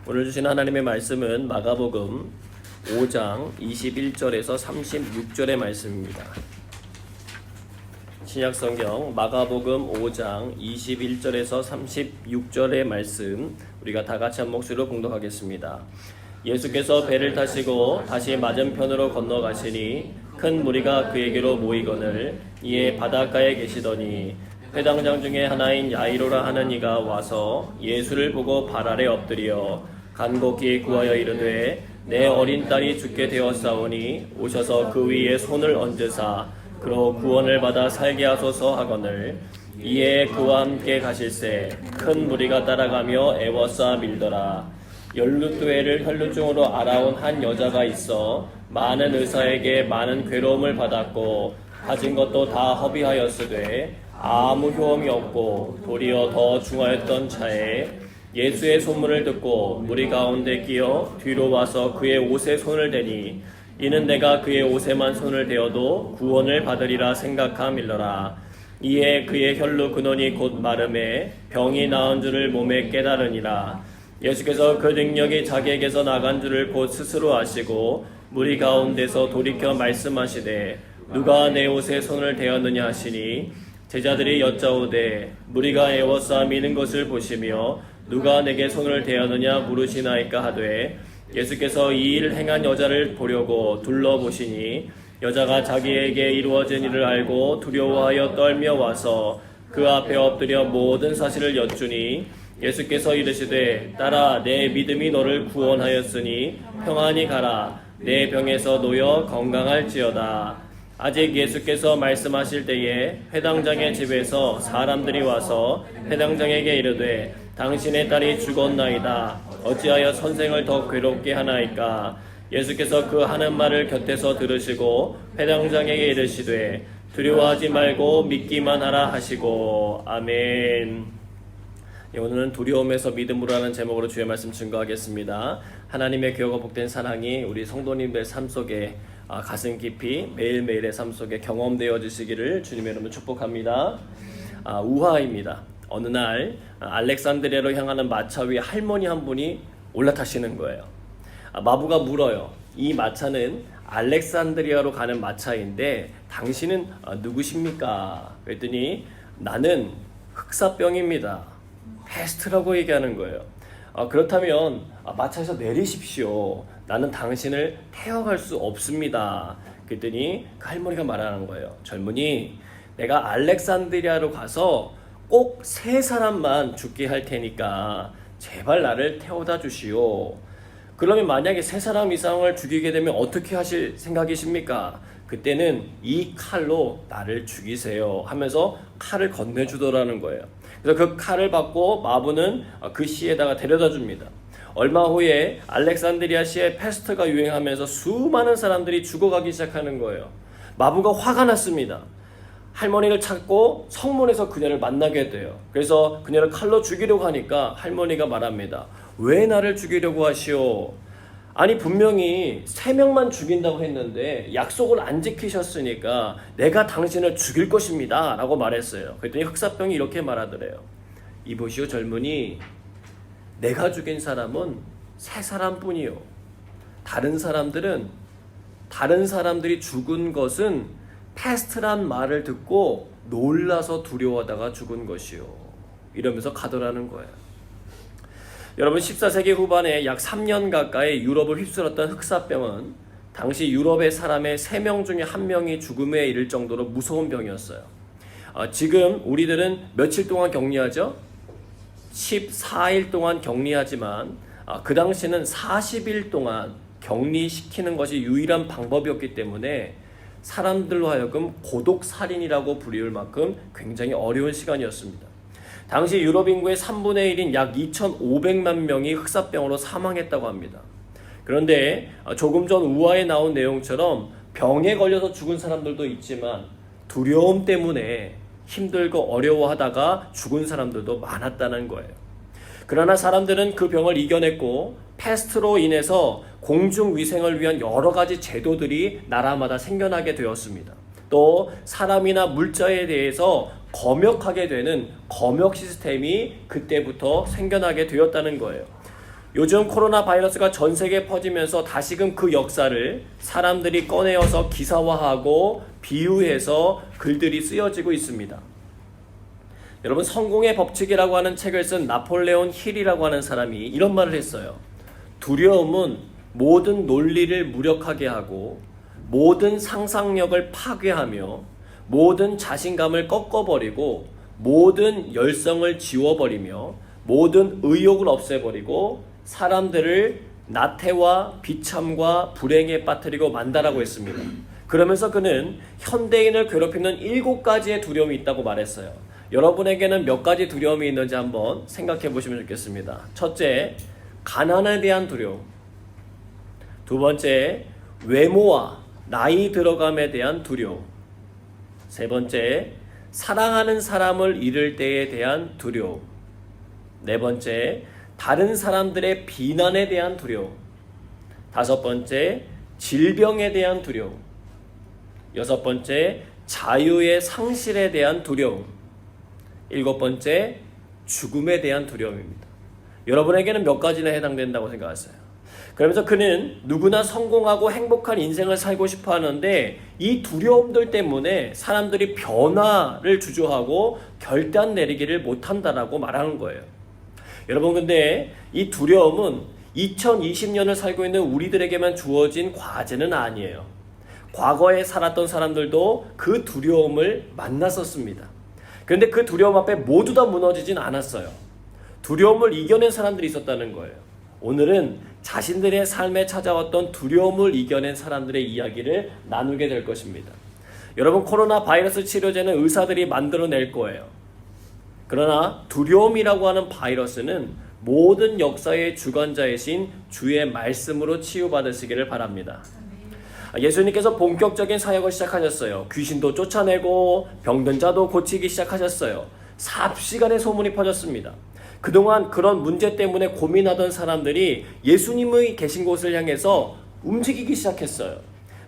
오늘 주신 하나님의 말씀은 마가복음 5장 21절에서 36절의 말씀입니다. 신약성경 마가복음 5장 21절에서 36절의 말씀 우리가 다 같이 한 목소리로 봉독하겠습니다. 예수께서 배를 타시고 다시 맞은편으로 건너가시니 큰 무리가 그에게로 모이거늘 이에 바닷가에 계시더니 회당장 중에 하나인 야이로라 하는 이가 와서 예수를 보고 발 아래 엎드려 간곡히 구하여 이르되 내 어린 딸이 죽게 되었사오니 오셔서 그 위에 손을 얹으사 그로 구원을 받아 살게 하소서 하거늘 이에 그와 함께 가실새 큰 무리가 따라가며 애워싸 밀더라. 연루교회를 혈루증으로 알아온 한 여자가 있어 많은 의사에게 많은 괴로움을 받았고 가진 것도 다 허비하였으되 아무 효험이 없고 도리어 더 중하였던 차에 예수의 소문을 듣고 무리 가운데 끼어 뒤로 와서 그의 옷에 손을 대니 이는 내가 그의 옷에만 손을 대어도 구원을 받으리라 생각함일러라. 이에 그의 혈루 근원이 곧 마름에 병이 나은 줄을 몸에 깨달으니라. 예수께서 그 능력이 자기에게서 나간 줄을 곧 스스로 아시고 무리 가운데서 돌이켜 말씀하시되 누가 내 옷에 손을 대었느냐 하시니 제자들이 여짜오되 무리가 애워싸 미는 것을 보시며 누가 내게 손을 대었느냐 물으시나이까 하되 예수께서 이 일을 행한 여자를 보려고 둘러보시니 여자가 자기에게 이루어진 일을 알고 두려워하여 떨며 와서 그 앞에 엎드려 모든 사실을 여쭈니 예수께서 이르시되 딸아 내 믿음이 너를 구원하였으니 평안히 가라 내 병에서 놓여 건강할지어다. 아직 예수께서 말씀하실 때에 회당장의 집에서 사람들이 와서 회당장에게 이르되 당신의 딸이 죽었나이다. 어찌하여 선생을 더 괴롭게 하나이까. 예수께서 그 하는 말을 곁에서 들으시고 회당장에게 이르시되 두려워하지 말고 믿기만 하라 하시고 아멘. 오늘은 두려움에서 믿음으로 하는 제목으로 주의 말씀 증거하겠습니다. 하나님의 귀하고 복된 사랑이 우리 성도님들 삶 속에 가슴 깊이 매일매일의 삶 속에 경험되어 주시기를 주님의 이름으로 축복합니다. 우화입니다. 어느 날 알렉산드리아로 향하는 마차 위에 할머니 한 분이 올라타시는 거예요. 마부가 물어요. 이 마차는 알렉산드리아로 가는 마차인데 당신은 누구십니까? 그랬더니 나는 흑사병입니다. 패스트라고 얘기하는 거예요. 그렇다면 마차에서 내리십시오. 나는 당신을 태워갈 수 없습니다. 그랬더니 그 할머니가 말하는 거예요. 젊은이, 내가 알렉산드리아로 가서 꼭 3사람만 죽게 할 테니까 제발 나를 태워다 주시오. 그러면 만약에 3사람 이상을 죽이게 되면 어떻게 하실 생각이십니까? 그때는 이 칼로 나를 죽이세요 하면서 칼을 건네주더라는 거예요. 그래서 그 칼을 받고 마부는 그 시에다가 데려다 줍니다. 얼마 후에 알렉산드리아 시에 패스트가 유행하면서 수많은 사람들이 죽어가기 시작하는 거예요. 마부가 화가 났습니다. 할머니를 찾고 성문에서 그녀를 만나게 돼요. 그래서 그녀를 칼로 죽이려고 하니까 할머니가 말합니다. 왜 나를 죽이려고 하시오? 아니 분명히 3명만 죽인다고 했는데 약속을 안 지키셨으니까 내가 당신을 죽일 것입니다 라고 말했어요. 그랬더니 흑사병이 이렇게 말하더래요. 이보시오 젊은이, 내가 죽인 사람은 3사람뿐이요. 다른 사람들이 죽은 것은 패스트란 말을 듣고 놀라서 두려워하다가 죽은 것이요. 이러면서 가더라는 거예요. 여러분 14세기 후반에 약 3년 가까이 유럽을 휩쓸었던 흑사병은 당시 유럽의 사람의 3명 중에 1명이 죽음에 이를 정도로 무서운 병이었어요. 지금 우리들은 며칠 동안 격리하죠? 14일 동안 격리하지만 그 당시는 40일 동안 격리시키는 것이 유일한 방법이었기 때문에 사람들로 하여금 고독살인이라고 불리울 만큼 굉장히 어려운 시간이었습니다. 당시 유럽 인구의 3분의 1인 약 2,500만 명이 흑사병으로 사망했다고 합니다. 그런데 조금 전 우화에 나온 내용처럼 병에 걸려서 죽은 사람들도 있지만 두려움 때문에 힘들고 어려워하다가 죽은 사람들도 많았다는 거예요. 그러나 사람들은 그 병을 이겨냈고 패스트로 인해서 공중위생을 위한 여러 가지 제도들이 나라마다 생겨나게 되었습니다. 또 사람이나 물자에 대해서 검역하게 되는 검역 시스템이 그때부터 생겨나게 되었다는 거예요. 요즘 코로나 바이러스가 전 세계에 퍼지면서 다시금 그 역사를 사람들이 꺼내어서 기사화하고 비유해서 글들이 쓰여지고 있습니다. 여러분, 성공의 법칙이라고 하는 책을 쓴 나폴레온 힐이라고 하는 사람이 이런 말을 했어요. 두려움은 모든 논리를 무력하게 하고 모든 상상력을 파괴하며 모든 자신감을 꺾어버리고 모든 열성을 지워버리며 모든 의욕을 없애버리고 사람들을 나태와 비참과 불행에 빠뜨리고 만다라고 했습니다. 그러면서 그는 현대인을 괴롭히는 7가지의 두려움이 있다고 말했어요. 여러분에게는 몇 가지 두려움이 있는지 한번 생각해 보시면 좋겠습니다. 첫째, 가난에 대한 두려움. 두 번째, 외모와 나이 들어감에 대한 두려움. 세 번째, 사랑하는 사람을 잃을 때에 대한 두려움. 네 번째, 다른 사람들의 비난에 대한 두려움. 다섯 번째, 질병에 대한 두려움. 여섯 번째, 자유의 상실에 대한 두려움. 일곱 번째, 죽음에 대한 두려움입니다. 여러분에게는 몇 가지나 해당된다고 생각하세요? 그러면서 그는 누구나 성공하고 행복한 인생을 살고 싶어 하는데 이 두려움들 때문에 사람들이 변화를 주저하고 결단 내리기를 못한다라고 말하는 거예요. 여러분, 근데 이 두려움은 2020년을 살고 있는 우리들에게만 주어진 과제는 아니에요. 과거에 살았던 사람들도 그 두려움을 만났었습니다. 그런데 그 두려움 앞에 모두 다 무너지진 않았어요. 두려움을 이겨낸 사람들이 있었다는 거예요. 오늘은 자신들의 삶에 찾아왔던 두려움을 이겨낸 사람들의 이야기를 나누게 될 것입니다. 여러분, 코로나 바이러스 치료제는 의사들이 만들어낼 거예요. 그러나 두려움이라고 하는 바이러스는 모든 역사의 주관자이신 주의 말씀으로 치유받으시기를 바랍니다. 예수님께서 본격적인 사역을 시작하셨어요. 귀신도 쫓아내고 병든 자도 고치기 시작하셨어요. 삽시간에 소문이 퍼졌습니다. 그동안 그런 문제 때문에 고민하던 사람들이 예수님의 계신 곳을 향해서 움직이기 시작했어요.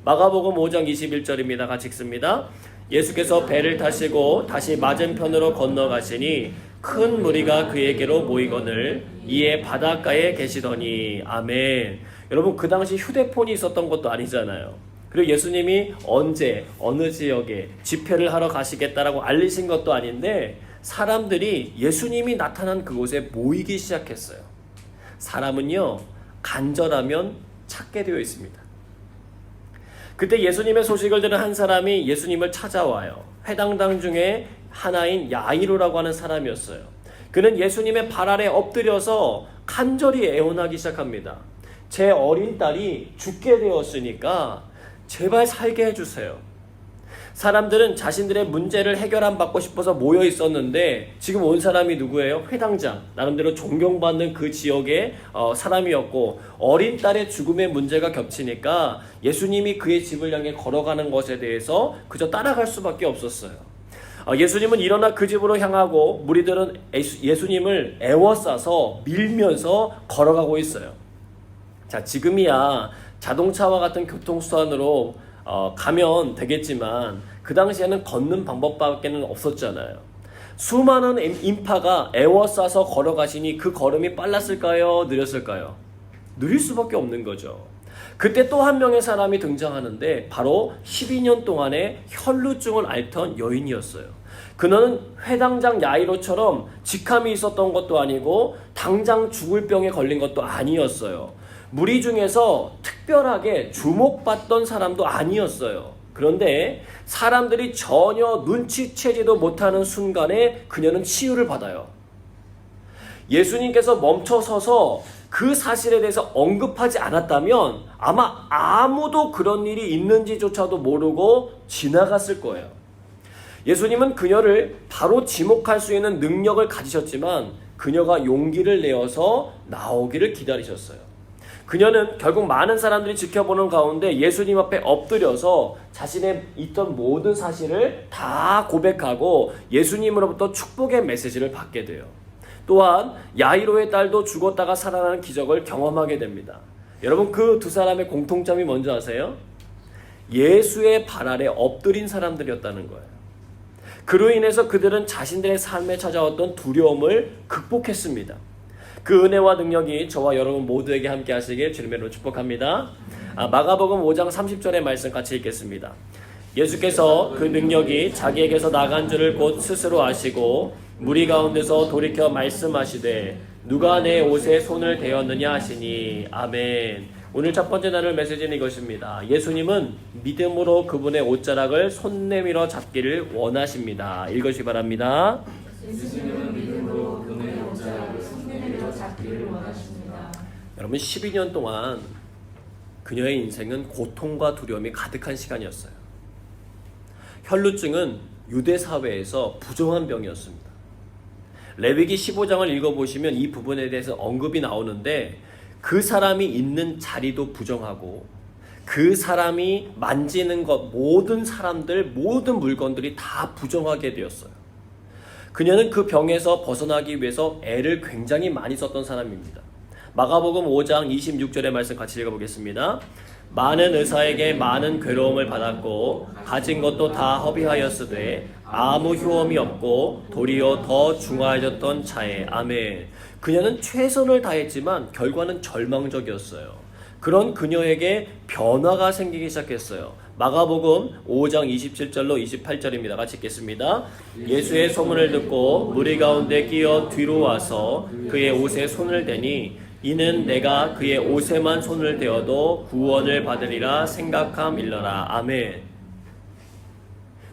마가복음 5장 21절입니다. 같이 읽습니다. 예수께서 배를 타시고 다시 맞은편으로 건너가시니 큰 무리가 그에게로 모이거늘 이에 바닷가에 계시더니. 아멘. 여러분, 그 당시 휴대폰이 있었던 것도 아니잖아요. 그리고 예수님이 언제 어느 지역에 집회를 하러 가시겠다라고 알리신 것도 아닌데 사람들이 예수님이 나타난 그곳에 모이기 시작했어요. 사람은요, 간절하면 찾게 되어 있습니다. 그때 예수님의 소식을 들은 한 사람이 예수님을 찾아와요. 회당장 중에 하나인 야이로라고 하는 사람이었어요. 그는 예수님의 발 아래 엎드려서 간절히 애원하기 시작합니다. 제 어린 딸이 죽게 되었으니까 제발 살게 해주세요. 사람들은 자신들의 문제를 해결 안 받고 싶어서 모여 있었는데 지금 온 사람이 누구예요? 회당장, 나름대로 존경받는 그 지역의 사람이었고 어린 딸의 죽음의 문제가 겹치니까 예수님이 그의 집을 향해 걸어가는 것에 대해서 그저 따라갈 수밖에 없었어요. 예수님은 일어나 그 집으로 향하고 무리들은 예수님을 애워싸서 밀면서 걸어가고 있어요. 자, 지금이야 자동차와 같은 교통수단으로 가면 되겠지만 그 당시에는 걷는 방법밖에는 없었잖아요. 수많은 인파가 애워싸서 걸어가시니 그 걸음이 빨랐을까요? 느렸을까요? 느릴 수밖에 없는 거죠. 그때 또 한 명의 사람이 등장하는데 바로 12년 동안의 혈루증을 앓던 여인이었어요. 그는 회당장 야이로처럼 직함이 있었던 것도 아니고 당장 죽을 병에 걸린 것도 아니었어요. 무리 중에서 특별하게 주목받던 사람도 아니었어요. 그런데 사람들이 전혀 눈치채지도 못하는 순간에 그녀는 치유를 받아요. 예수님께서 멈춰서서 그 사실에 대해서 언급하지 않았다면 아마 아무도 그런 일이 있는지조차도 모르고 지나갔을 거예요. 예수님은 그녀를 바로 지목할 수 있는 능력을 가지셨지만 그녀가 용기를 내어서 나오기를 기다리셨어요. 그녀는 결국 많은 사람들이 지켜보는 가운데 예수님 앞에 엎드려서 자신의 있던 모든 사실을 다 고백하고 예수님으로부터 축복의 메시지를 받게 돼요. 또한 야이로의 딸도 죽었다가 살아나는 기적을 경험하게 됩니다. 여러분, 그 두 사람의 공통점이 뭔지 아세요? 예수의 발 아래 엎드린 사람들이었다는 거예요. 그로 인해서 그들은 자신들의 삶에 찾아왔던 두려움을 극복했습니다. 그 은혜와 능력이 저와 여러분 모두에게 함께 하시길 주님으로 축복합니다. 마가복음 5장 30절의 말씀 같이 읽겠습니다. 예수께서 그 능력이 자기에게서 나간 줄을 곧 스스로 아시고 무리 가운데서 돌이켜 말씀하시되 누가 내 옷에 손을 대었느냐 하시니 아멘. 오늘 첫 번째 나눌 메시지는 이것입니다. 예수님은 믿음으로 그분의 옷자락을 손내밀어 잡기를 원하십니다. 읽으시기 바랍니다. 예수님은 믿음으로 그분의 옷자락을 손내밀어 잡기를 원하십니다. 여러분 12년 동안 그녀의 인생은 고통과 두려움이 가득한 시간이었어요. 혈루증은 유대 사회에서 부정한 병이었습니다. 레위기 15장을 읽어보시면 이 부분에 대해서 언급이 나오는데 그 사람이 있는 자리도 부정하고 그 사람이 만지는 것 모든 사람들 모든 물건들이 다 부정하게 되었어요. 그녀는 그 병에서 벗어나기 위해서 애를 굉장히 많이 썼던 사람입니다. 마가복음 5장 26절의 말씀 같이 읽어보겠습니다. 많은 의사에게 많은 괴로움을 받았고 가진 것도 다 허비하였으되 아무 효험이 없고 도리어 더 중하여졌던 차에 아멘. 그녀는 최선을 다했지만 결과는 절망적이었어요. 그런 그녀에게 변화가 생기기 시작했어요. 마가복음 5장 27절로 28절입니다. 같이 읽겠습니다. 예수의 소문을 듣고 무리 가운데 끼어 뒤로 와서 그의 옷에 손을 대니 이는 내가 그의 옷에만 손을 대어도 구원을 받으리라 생각함일러라. 아멘.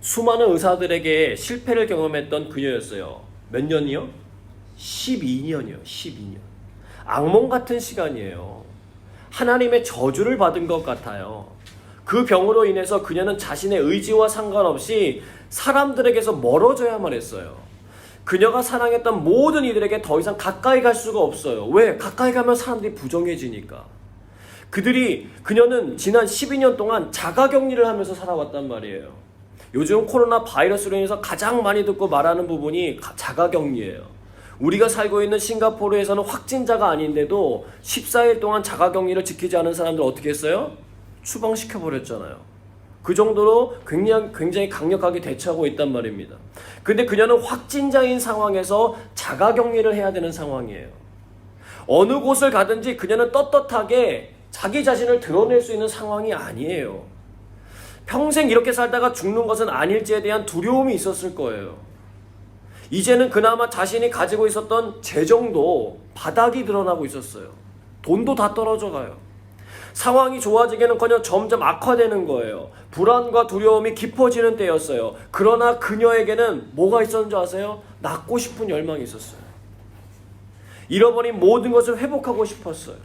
수많은 의사들에게 실패를 경험했던 그녀였어요. 몇 년이요? 12년이요. 12년. 악몽 같은 시간이에요. 하나님의 저주를 받은 것 같아요. 그 병으로 인해서 그녀는 자신의 의지와 상관없이 사람들에게서 멀어져야만 했어요. 그녀가 사랑했던 모든 이들에게 더 이상 가까이 갈 수가 없어요. 왜? 가까이 가면 사람들이 부정해지니까. 그녀는 지난 12년 동안 자가격리를 하면서 살아왔단 말이에요. 요즘 코로나 바이러스로 인해서 가장 많이 듣고 말하는 부분이 자가격리예요. 우리가 살고 있는 싱가포르에서는 확진자가 아닌데도 14일 동안 자가격리를 지키지 않은 사람들 어떻게 했어요? 추방시켜버렸잖아요. 그 정도로 굉장히 강력하게 대처하고 있단 말입니다. 근데 그녀는 확진자인 상황에서 자가격리를 해야 되는 상황이에요. 어느 곳을 가든지 그녀는 떳떳하게 자기 자신을 드러낼 수 있는 상황이 아니에요. 평생 이렇게 살다가 죽는 것은 아닐지에 대한 두려움이 있었을 거예요. 이제는 그나마 자신이 가지고 있었던 재정도 바닥이 드러나고 있었어요. 돈도 다 떨어져 가요. 상황이 좋아지기는커녕 점점 악화되는 거예요. 불안과 두려움이 깊어지는 때였어요. 그러나 그녀에게는 뭐가 있었는지 아세요? 낳고 싶은 열망이 있었어요. 잃어버린 모든 것을 회복하고 싶었어요.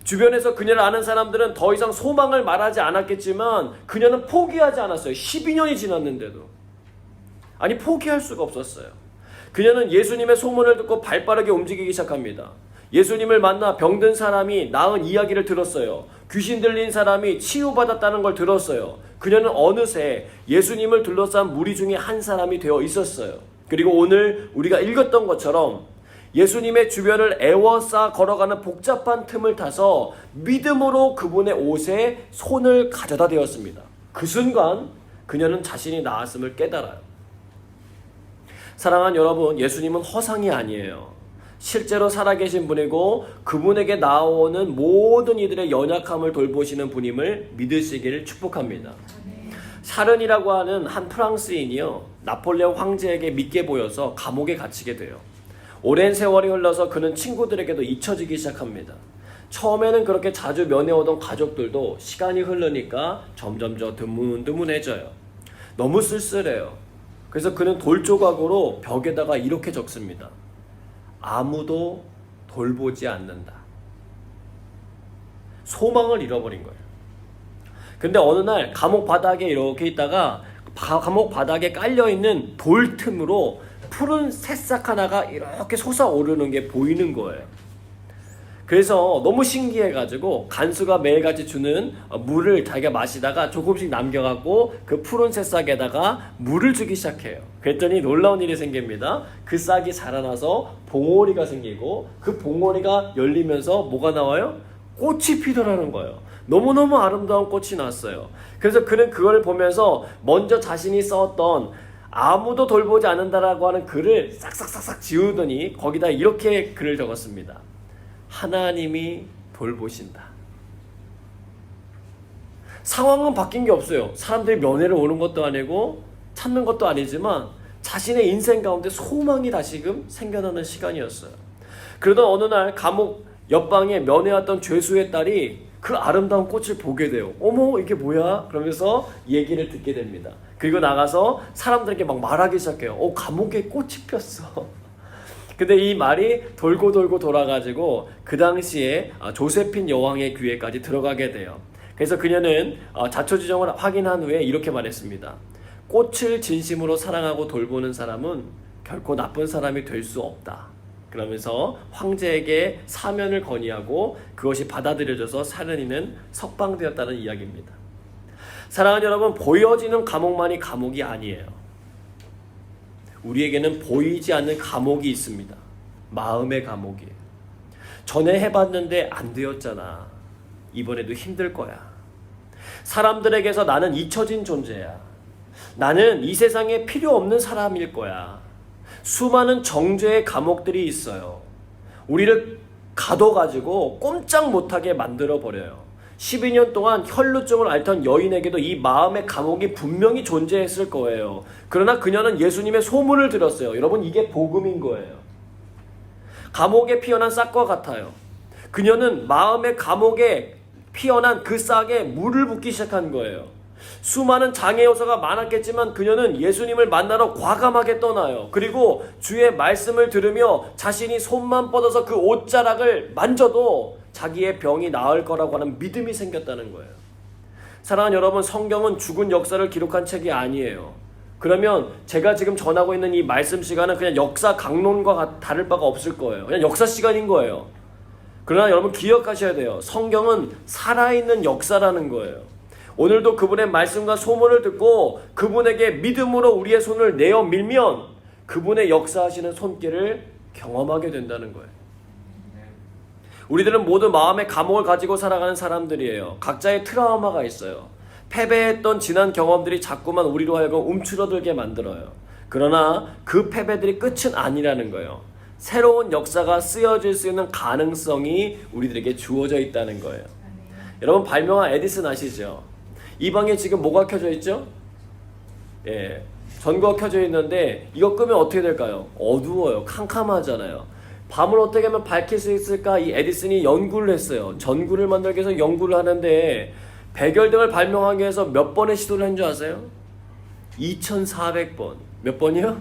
주변에서 그녀를 아는 사람들은 더 이상 소망을 말하지 않았겠지만 그녀는 포기하지 않았어요. 12년이 지났는데도. 아니, 포기할 수가 없었어요. 그녀는 예수님의 소문을 듣고 발빠르게 움직이기 시작합니다. 예수님을 만나 병든 사람이 나은 이야기를 들었어요. 귀신 들린 사람이 치유받았다는 걸 들었어요. 그녀는 어느새 예수님을 둘러싼 무리 중에 한 사람이 되어 있었어요. 그리고 오늘 우리가 읽었던 것처럼 예수님의 주변을 애워싸 걸어가는 복잡한 틈을 타서 믿음으로 그분의 옷에 손을 가져다 대었습니다. 그 순간 그녀는 자신이 나았음을 깨달아요. 사랑하는 여러분, 예수님은 허상이 아니에요. 실제로 살아계신 분이고 그분에게 나오는 모든 이들의 연약함을 돌보시는 분임을 믿으시기를 축복합니다. 샤른이라고 하는 한 프랑스인이요, 나폴레옹 황제에게 믿게 보여서 감옥에 gat히게 돼요. 오랜 세월이 흘러서 그는 친구들에게도 잊혀지기 시작합니다. 처음에는 그렇게 자주 면회오던 가족들도 시간이 흐르니까 점점 드문드문해져요. 너무 쓸쓸해요. 그래서 그는 돌조각으로 벽에다가 이렇게 적습니다. 아무도 돌보지 않는다. 소망을 잃어버린 거예요. 근데 어느 날 감옥 바닥에 이렇게 있다가 감옥 바닥에 깔려있는 돌 틈으로 푸른 새싹 하나가 이렇게 솟아오르는 게 보이는 거예요. 그래서 너무 신기해가지고 간수가 매일같이 주는 물을 자기가 마시다가 조금씩 남겨갖고 그 푸른 새싹에다가 물을 주기 시작해요. 그랬더니 놀라운 일이 생깁니다. 그 싹이 자라나서 봉오리가 생기고 그 봉오리가 열리면서 뭐가 나와요? 꽃이 피더라는 거예요. 너무너무 아름다운 꽃이 났어요. 그래서 그는 그걸 보면서 먼저 자신이 썼던 아무도 돌보지 않는다라고 하는 글을 싹싹싹싹 지우더니 거기다 이렇게 글을 적었습니다. 하나님이 돌보신다. 상황은 바뀐 게 없어요. 사람들이 면회를 오는 것도 아니고 찾는 것도 아니지만 자신의 인생 가운데 소망이 다시금 생겨나는 시간이었어요. 그러던 어느 날 감옥 옆방에 면회 왔던 죄수의 딸이 그 아름다운 꽃을 보게 돼요. 어머, 이게 뭐야? 그러면서 얘기를 듣게 됩니다. 그리고 나가서 사람들에게 막 말하기 시작해요. 감옥에 꽃이 폈어. 근데 이 말이 돌고 돌고 돌아가지고 그 당시에 조세핀 여왕의 귀에까지 들어가게 돼요. 그래서 그녀는 자초지종을 확인한 후에 이렇게 말했습니다. 꽃을 진심으로 사랑하고 돌보는 사람은 결코 나쁜 사람이 될 수 없다. 그러면서 황제에게 사면을 건의하고 그것이 받아들여져서 사련이는 석방되었다는 이야기입니다. 사랑하는 여러분, 보여지는 감옥만이 감옥이 아니에요. 우리에게는 보이지 않는 감옥이 있습니다. 마음의 감옥이에요. 전에 해봤는데 안 되었잖아. 이번에도 힘들 거야. 사람들에게서 나는 잊혀진 존재야. 나는 이 세상에 필요 없는 사람일 거야. 수많은 정죄의 감옥들이 있어요. 우리를 가둬가지고 꼼짝 못하게 만들어버려요. 12년 동안 혈루증을 앓던 여인에게도 이 마음의 감옥이 분명히 존재했을 거예요. 그러나 그녀는 예수님의 소문을 들었어요. 여러분, 이게 복음인 거예요. 감옥에 피어난 싹과 같아요. 그녀는 마음의 감옥에 피어난 그 싹에 물을 붓기 시작한 거예요. 수많은 장애 요소가 많았겠지만 그녀는 예수님을 만나러 과감하게 떠나요. 그리고 주의 말씀을 들으며 자신이 손만 뻗어서 그 옷자락을 만져도 자기의 병이 나을 거라고 하는 믿음이 생겼다는 거예요. 사랑하는 여러분, 성경은 죽은 역사를 기록한 책이 아니에요. 그러면 제가 지금 전하고 있는 이 말씀 시간은 그냥 역사 강론과 다를 바가 없을 거예요. 그냥 역사 시간인 거예요. 그러나 여러분 기억하셔야 돼요. 성경은 살아있는 역사라는 거예요. 오늘도 그분의 말씀과 소문을 듣고 그분에게 믿음으로 우리의 손을 내어 밀면 그분의 역사하시는 손길을 경험하게 된다는 거예요. 우리들은 모두 마음의 감옥을 가지고 살아가는 사람들이에요. 각자의 트라우마가 있어요. 패배했던 지난 경험들이 자꾸만 우리로 하여금 움츠러들게 만들어요. 그러나 그 패배들이 끝은 아니라는 거예요. 새로운 역사가 쓰여질 수 있는 가능성이 우리들에게 주어져 있다는 거예요. 여러분, 발명한 에디슨 아시죠? 이 방에 지금 뭐가 켜져 있죠? 예, 전구가 켜져 있는데 이거 끄면 어떻게 될까요? 어두워요. 캄캄하잖아요. 밤을 어떻게 하면 밝힐 수 있을까? 이 에디슨이 연구를 했어요. 전구를 만들기 위해서 연구를 하는데 백열등을 발명하기 위해서 몇 번의 시도를 한 줄 아세요? 2400번. 몇 번이요?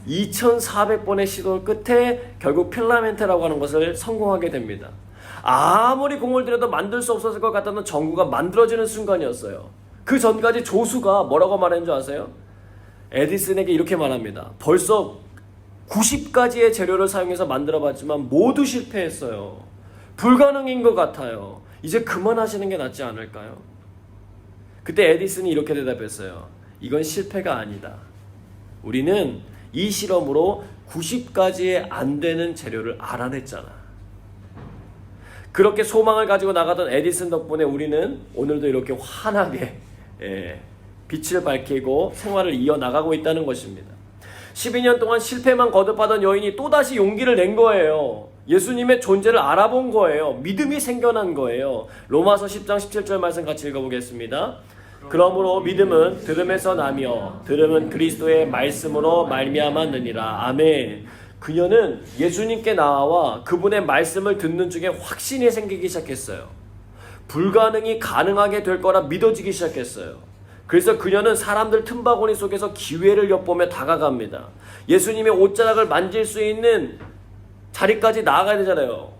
2400번의 시도 끝에 결국 필라멘트라고 하는 것을 성공하게 됩니다. 아무리 공을 들여도 만들 수 없었을 것 같다는 전구가 만들어지는 순간이었어요. 그 전까지 조수가 뭐라고 말했는 줄 아세요? 에디슨에게 이렇게 말합니다. 벌써 90가지의 재료를 사용해서 만들어봤지만 모두 실패했어요. 불가능인 것 같아요. 이제 그만하시는 게 낫지 않을까요? 그때 에디슨이 이렇게 대답했어요. 이건 실패가 아니다. 우리는 이 실험으로 90가지의 안 되는 재료를 알아냈잖아. 그렇게 소망을 가지고 나가던 에디슨 덕분에 우리는 오늘도 이렇게 환하게 빛을 밝히고 생활을 이어나가고 있다는 것입니다. 12년 동안 실패만 거듭하던 여인이 또다시 용기를 낸 거예요. 예수님의 존재를 알아본 거예요. 믿음이 생겨난 거예요. 로마서 10장 17절 말씀 같이 읽어보겠습니다. 그러므로 믿음은 들음에서 나며 들음은 그리스도의 말씀으로 말미암았느니라. 아멘. 그녀는 예수님께 나와 그분의 말씀을 듣는 중에 확신이 생기기 시작했어요. 불가능이 가능하게 될 거라 믿어지기 시작했어요. 그래서 그녀는 사람들 틈바구니 속에서 기회를 엿보며 다가갑니다. 예수님의 옷자락을 만질 수 있는 자리까지 나아가야 되잖아요.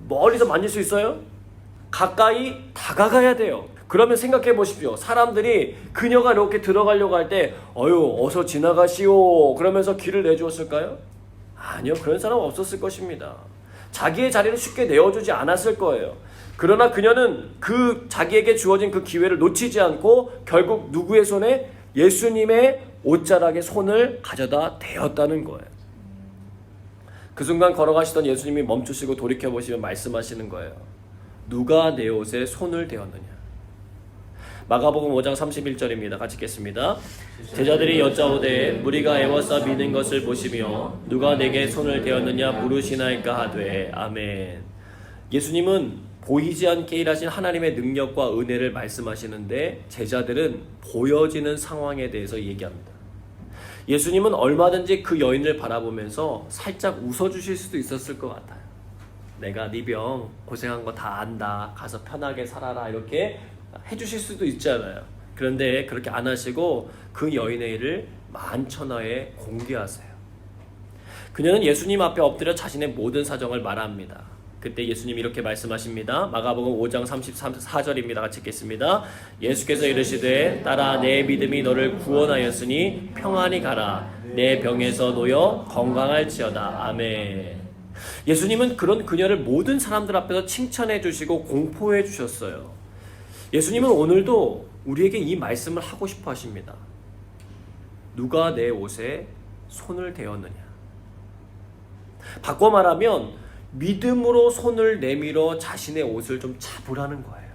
멀리서 만질 수 있어요? 가까이 다가가야 돼요. 그러면 생각해 보십시오. 사람들이 그녀가 이렇게 들어가려고 할 때 어서 지나가시오 그러면서 길을 내주었을까요? 아니요. 그런 사람 없었을 것입니다. 자기의 자리를 쉽게 내어주지 않았을 거예요. 그러나 그녀는 그 자기에게 주어진 그 기회를 놓치지 않고 결국 누구의 손에? 예수님의 옷자락에 손을 가져다 대었다는 거예요. 그 순간 걸어가시던 예수님이 멈추시고 돌이켜보시며 말씀하시는 거예요. 누가 내 옷에 손을 대었느냐? 마가복음 5장 31절입니다. 같이 읽겠습니다. 제자들이 여짜오되 무리가 애워싸 미는 것을 보시며 누가 내게 손을 대었느냐 물으시나이까 하되 아멘. 예수님은 보이지 않게 일하신 하나님의 능력과 은혜를 말씀하시는데 제자들은 보여지는 상황에 대해서 얘기합니다. 예수님은 얼마든지 그 여인을 바라보면서 살짝 웃어주실 수도 있었을 것 같아요. 내가 네 병 고생한 거 다 안다. 가서 편하게 살아라. 이렇게 해주실 수도 있잖아요. 그런데 그렇게 안 하시고 그 여인의 일을 만천하에 공개하세요. 그녀는 예수님 앞에 엎드려 자신의 모든 사정을 말합니다. 그때 예수님이 이렇게 말씀하십니다. 마가복음 5장 34절입니다. 같이 읽겠습니다. 예수께서 이르시되 딸아 내 믿음이 너를 구원하였으니 평안히 가라. 내 병에서 놓여 건강할지어다. 아멘. 예수님은 그런 그녀를 모든 사람들 앞에서 칭찬해 주시고 공포해 주셨어요. 예수님은 오늘도 우리에게 이 말씀을 하고 싶어 하십니다. 누가 내 옷에 손을 대었느냐. 바꿔 말하면 믿음으로 손을 내밀어 자신의 옷을 좀 잡으라는 거예요.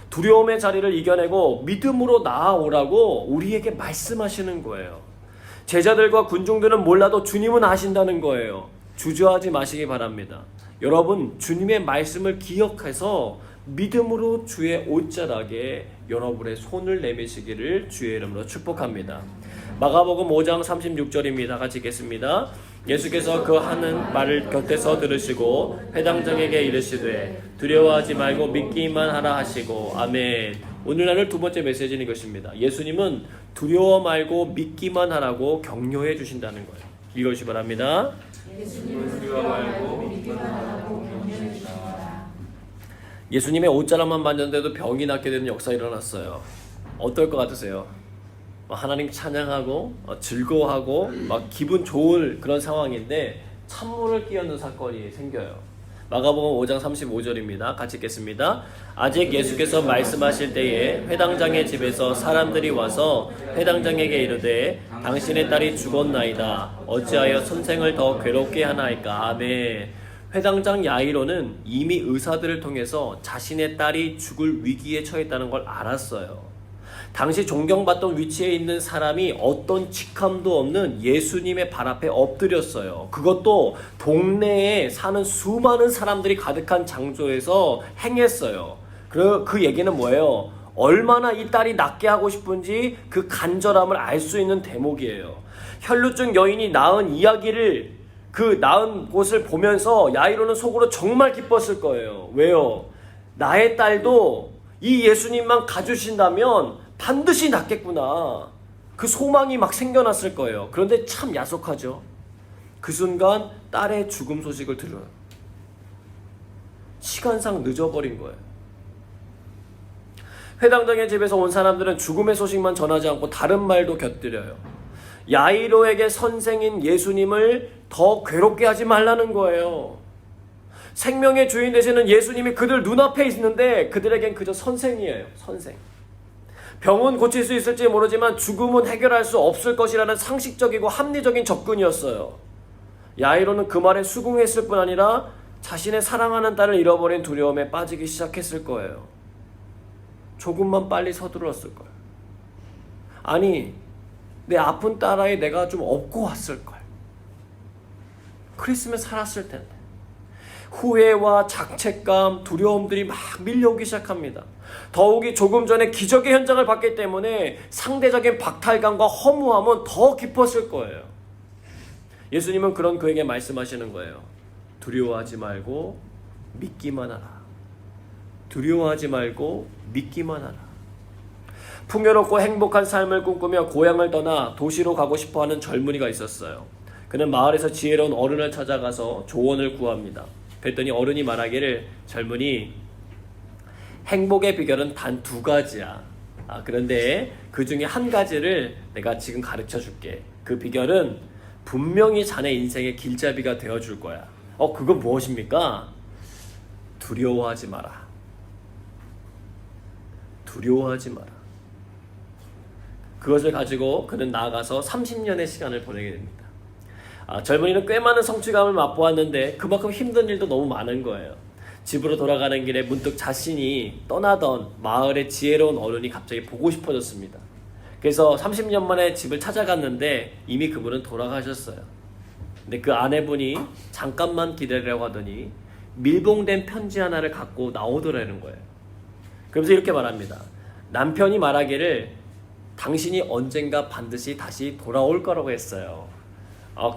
두려움의 자리를 이겨내고 믿음으로 나아오라고 우리에게 말씀하시는 거예요. 제자들과 군중들은 몰라도 주님은 아신다는 거예요. 주저하지 마시기 바랍니다. 여러분 주님의 말씀을 기억해서 믿음으로 주의 옷자락에 여러분의 손을 내미시기를 주의 이름으로 축복합니다. 마가복음 5장 36절입니다. 같이 읽겠습니다. 예수께서 그 하는 말을 곁에서 들으시고 회당장에게 이르시되 두려워하지 말고 믿기만 하라 하시고 아멘. 오늘날 두 번째 메시지는 이것입니다. 예수님은 두려워 말고 믿기만 하라고 격려해 주신다는 거예요. 읽으시 바랍니다. 예수님은 두려워 말고 믿기만 하라고 격려해 주십니다. 예수님의 옷자락만 만졌는데도 병이 낫게 되는 역사가 일어났어요. 어떨 것 같으세요? 하나님 찬양하고 즐거워하고 막 기분 좋을 그런 상황인데 찬물을 끼얹는 사건이 생겨요. 마가복음 5장 35절입니다. 같이 읽겠습니다. 아직 예수께서 말씀하실 때에 회당장의 집에서 사람들이 와서 회당장에게 이르되 당신의 딸이 죽었나이다. 어찌하여 선생을 더 괴롭게 하나이까. 아멘. 회당장 야이로는 이미 의사들을 통해서 자신의 딸이 죽을 위기에 처했다는 걸 알았어요. 당시 존경받던 위치에 있는 사람이 어떤 직함도 없는 예수님의 발 앞에 엎드렸어요. 그것도 동네에 사는 수많은 사람들이 가득한 장소에서 행했어요. 그 얘기는 뭐예요? 얼마나 이 딸이 낫게 하고 싶은지 그 간절함을 알 수 있는 대목이에요. 혈루증 여인이 낳은 이야기를 그 낳은 곳을 보면서 야이로는 속으로 정말 기뻤을 거예요. 왜요? 나의 딸도 이 예수님만 가주신다면 반드시 낫겠구나. 그 소망이 막 생겨났을 거예요. 그런데 참 야속하죠. 그 순간 딸의 죽음 소식을 들어요. 시간상 늦어버린 거예요. 회당장의 집에서 온 사람들은 죽음의 소식만 전하지 않고 다른 말도 곁들여요. 야이로에게 선생인 예수님을 더 괴롭게 하지 말라는 거예요. 생명의 주인 되시는 예수님이 그들 눈앞에 있는데 그들에겐 그저 선생이에요. 선생. 병은 고칠 수 있을지 모르지만 죽음은 해결할 수 없을 것이라는 상식적이고 합리적인 접근이었어요. 야이로는 그 말에 수긍했을 뿐 아니라 자신의 사랑하는 딸을 잃어버린 두려움에 빠지기 시작했을 거예요. 조금만 빨리 서둘렀을 거예요. 아니, 내 아픈 딸아이 내가 좀 업고 왔을 걸. 그랬으면 살았을 텐데. 후회와 자책감, 두려움들이 막 밀려오기 시작합니다. 더욱이 조금 전에 기적의 현장을 봤기 때문에 상대적인 박탈감과 허무함은 더 깊었을 거예요. 예수님은 그런 그에게 말씀하시는 거예요. 두려워하지 말고 믿기만 하라. 두려워하지 말고 믿기만 하라. 풍요롭고 행복한 삶을 꿈꾸며 고향을 떠나 도시로 가고 싶어하는 젊은이가 있었어요. 그는 마을에서 지혜로운 어른을 찾아가서 조언을 구합니다. 그랬더니 어른이 말하기를 젊은이 행복의 비결은 단 2가지야. 그런데 그 중에 한 가지를 내가 지금 가르쳐 줄게. 그 비결은 분명히 자네 인생의 길잡이가 되어줄 거야. 그건 무엇입니까? 두려워하지 마라. 두려워하지 마라. 그것을 가지고 그는 나아가서 30년의 시간을 보내게 됩니다. 젊은이는 꽤 많은 성취감을 맛보았는데 그만큼 힘든 일도 너무 많은 거예요. 집으로 돌아가는 길에 문득 자신이 떠나던 마을의 지혜로운 어른이 갑자기 보고 싶어졌습니다. 그래서 30년 만에 집을 찾아갔는데 이미 그분은 돌아가셨어요. 근데 그 아내분이 잠깐만 기다리라고 하더니 밀봉된 편지 하나를 갖고 나오더라는 거예요. 그러면서 이렇게 말합니다. 남편이 말하기를 당신이 언젠가 반드시 다시 돌아올 거라고 했어요.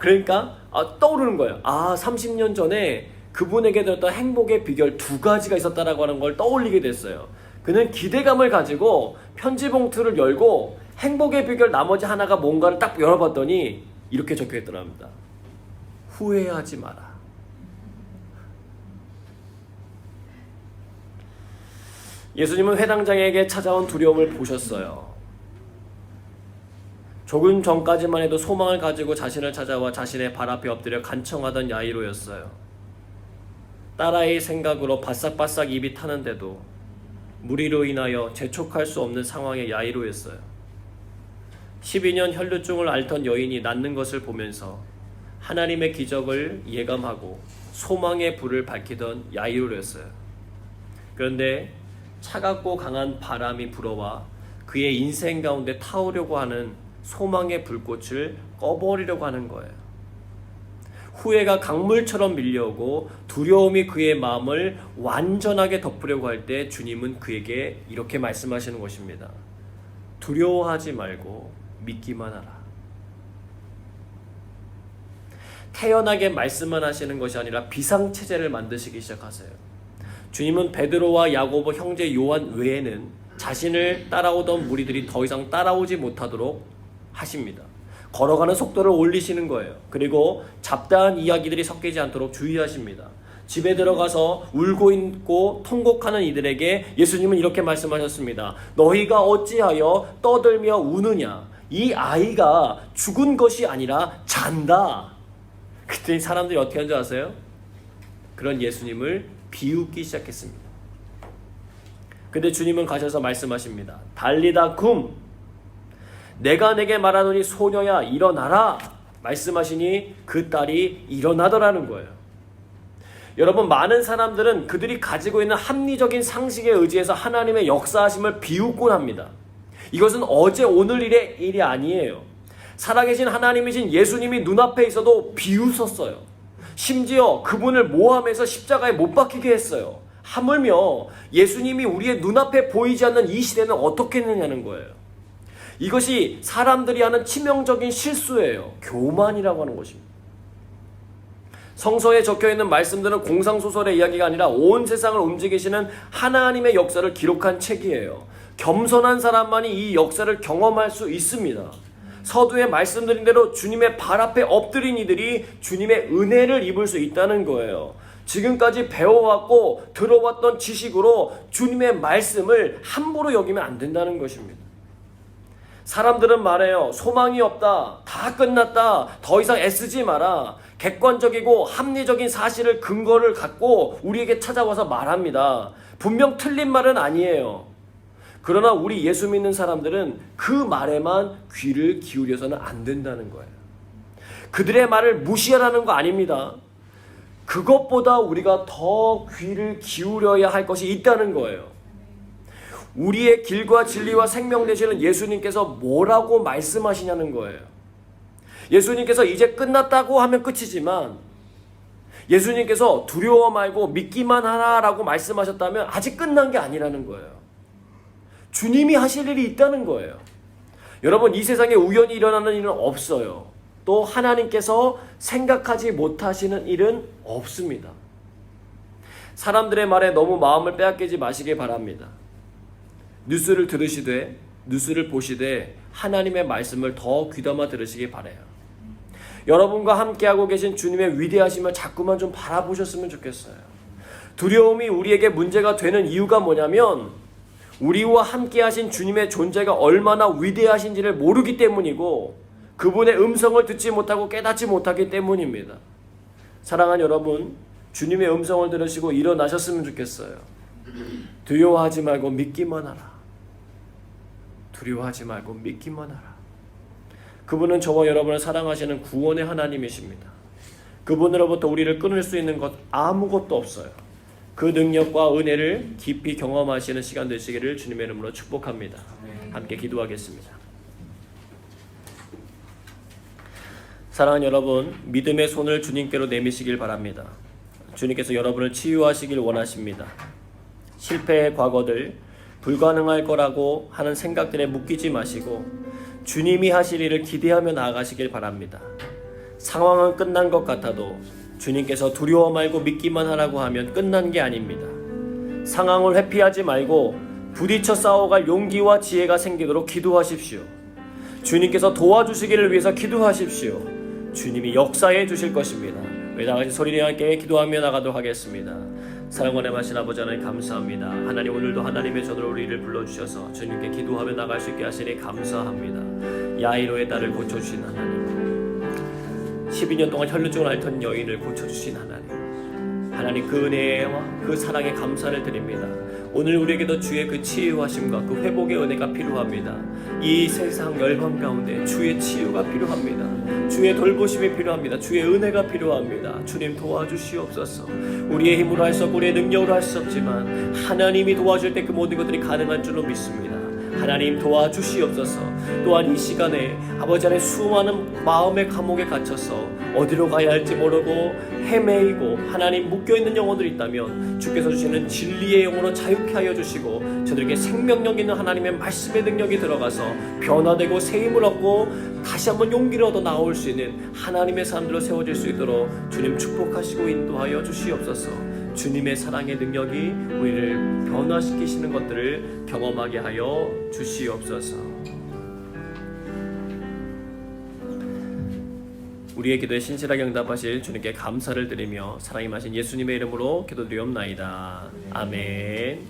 그러니까 떠오르는 거예요. 30년 전에 그분에게 들었던 행복의 비결 2가지가 있었다라고 하는 걸 떠올리게 됐어요. 그는 기대감을 가지고 편지 봉투를 열고 행복의 비결 나머지 하나가 뭔가를 딱 열어봤더니 이렇게 적혀있더랍니다. 후회하지 마라. 예수님은 회당장에게 찾아온 두려움을 보셨어요. 조금 전까지만 해도 소망을 가지고 자신을 찾아와 자신의 발 앞에 엎드려 간청하던 야이로였어요. 딸아이의 생각으로 바싹바싹 입이 타는데도 무리로 인하여 재촉할 수 없는 상황의 야이로였어요. 12년 혈루증을 앓던 여인이 낫는 것을 보면서 하나님의 기적을 예감하고 소망의 불을 밝히던 야이로였어요. 그런데 차갑고 강한 바람이 불어와 그의 인생 가운데 타오려고 하는 소망의 불꽃을 꺼버리려고 하는 거예요. 후회가 강물처럼 밀려오고 두려움이 그의 마음을 완전하게 덮으려고 할 때 주님은 그에게 이렇게 말씀하시는 것입니다. 두려워하지 말고 믿기만 하라. 태연하게 말씀만 하시는 것이 아니라 비상체제를 만드시기 시작하세요. 주님은 베드로와 야고보 형제 요한 외에는 자신을 따라오던 무리들이 더 이상 따라오지 못하도록 하십니다. 걸어가는 속도를 올리시는 거예요. 그리고 잡다한 이야기들이 섞이지 않도록 주의하십니다. 집에 들어가서 울고 있고 통곡하는 이들에게 예수님은 이렇게 말씀하셨습니다. 너희가 어찌하여 떠들며 우느냐? 이 아이가 죽은 것이 아니라 잔다. 그때 사람들이 어떻게 한 줄 아세요? 그런 예수님을 비웃기 시작했습니다. 근데 주님은 가셔서 말씀하십니다. 달리다 쿰, 내가 내게 말하노니 소녀야 일어나라 말씀하시니 그 딸이 일어나더라는 거예요. 여러분, 많은 사람들은 그들이 가지고 있는 합리적인 상식에 의지해서 하나님의 역사하심을 비웃곤 합니다. 이것은 어제 오늘 일이 아니에요. 살아계신 하나님이신 예수님이 눈앞에 있어도 비웃었어요. 심지어 그분을 모함해서 십자가에 못 박히게 했어요. 하물며 예수님이 우리의 눈앞에 보이지 않는 이 시대는 어떻게 했느냐는 거예요. 이것이 사람들이 하는 치명적인 실수예요. 교만이라고 하는 것입니다. 성서에 적혀있는 말씀들은 공상소설의 이야기가 아니라 온 세상을 움직이시는 하나님의 역사를 기록한 책이에요. 겸손한 사람만이 이 역사를 경험할 수 있습니다. 서두에 말씀드린 대로 주님의 발 앞에 엎드린 이들이 주님의 은혜를 입을 수 있다는 거예요. 지금까지 배워왔고 들어왔던 지식으로 주님의 말씀을 함부로 여기면 안 된다는 것입니다. 사람들은 말해요. 소망이 없다. 다 끝났다. 더 이상 애쓰지 마라. 객관적이고 합리적인 사실을 근거를 갖고 우리에게 찾아와서 말합니다. 분명 틀린 말은 아니에요. 그러나 우리 예수 믿는 사람들은 그 말에만 귀를 기울여서는 안 된다는 거예요. 그들의 말을 무시하라는 거 아닙니다. 그것보다 우리가 더 귀를 기울여야 할 것이 있다는 거예요. 우리의 길과 진리와 생명 되시는 예수님께서 뭐라고 말씀하시냐는 거예요. 예수님께서 이제 끝났다고 하면 끝이지만 예수님께서 두려워 말고 믿기만 하라라고 말씀하셨다면 아직 끝난 게 아니라는 거예요. 주님이 하실 일이 있다는 거예요. 여러분, 이 세상에 우연히 일어나는 일은 없어요. 또 하나님께서 생각하지 못하시는 일은 없습니다. 사람들의 말에 너무 마음을 빼앗기지 마시기 바랍니다. 뉴스를 들으시되 뉴스를 보시되 하나님의 말씀을 더 귀담아 들으시기 바라요. 여러분과 함께하고 계신 주님의 위대하심을 자꾸만 좀 바라보셨으면 좋겠어요. 두려움이 우리에게 문제가 되는 이유가 뭐냐면 우리와 함께하신 주님의 존재가 얼마나 위대하신지를 모르기 때문이고 그분의 음성을 듣지 못하고 깨닫지 못하기 때문입니다. 사랑하는 여러분, 주님의 음성을 들으시고 일어나셨으면 좋겠어요. 두려워하지 말고 믿기만 하라. 두려워하지 말고 믿기만 하라. 그분은 저와 여러분을 사랑하시는 구원의 하나님이십니다. 그분으로부터 우리를 끊을 수 있는 것 아무것도 없어요. 그 능력과 은혜를 깊이 경험하시는 시간 되시기를 주님의 이름으로 축복합니다. 함께 기도하겠습니다. 사랑하는 여러분, 믿음의 손을 주님께로 내미시길 바랍니다. 주님께서 여러분을 치유하시길 원하십니다. 실패의 과거들, 불가능할 거라고 하는 생각들에 묶이지 마시고 주님이 하실 일을 기대하며 나아가시길 바랍니다. 상황은 끝난 것 같아도 주님께서 두려워 말고 믿기만 하라고 하면 끝난 게 아닙니다. 상황을 회피하지 말고 부딪혀 싸워갈 용기와 지혜가 생기도록 기도하십시오. 주님께서 도와주시기를 위해서 기도하십시오. 주님이 역사해 주실 것입니다. 우리 다 같이 소리내어 함께 기도하며 나가도록 하겠습니다. 사랑과 애마신 아버지 하나님 감사합니다. 하나님 오늘도 하나님의 전으로 우리를 불러주셔서 주님께 기도하며 나갈 수 있게 하시니 감사합니다. 야이로의 딸을 고쳐주신 하나님, 12년 동안 혈루증을 앓던 여인을 고쳐주신 하나님 그 은혜와 그 사랑에 감사를 드립니다. 오늘 우리에게도 주의 그 치유하심과 그 회복의 은혜가 필요합니다. 이 세상 열방 가운데 주의 치유가 필요합니다. 주의 돌보심이 필요합니다. 주의 은혜가 필요합니다. 주님 도와주시옵소서. 우리의 힘으로 할 수 없고 우리의 능력으로 할 수 없지만 하나님이 도와줄 때 그 모든 것들이 가능한 줄로 믿습니다. 하나님 도와주시옵소서. 또한 이 시간에 아버지 안에 수많은 마음의 감옥에 갇혀서 어디로 가야 할지 모르고 헤매이고 하나님 묶여있는 영혼들이 있다면 주께서 주시는 진리의 영으로 자유케 하여 주시고 저들에게 생명력 있는 하나님의 말씀의 능력이 들어가서 변화되고 새 힘을 얻고 다시 한번 용기를 얻어 나올 수 있는 하나님의 사람들로 세워질 수 있도록 주님 축복하시고 인도하여 주시옵소서. 주님의 사랑의 능력이 우리를 변화시키시는 것들을 경험하게 하여 주시옵소서. 우리의 기도에 신실하게 응답하실 주님께 감사를 드리며 사랑이 마신 예수님의 이름으로 기도드리옵나이다. 아멘.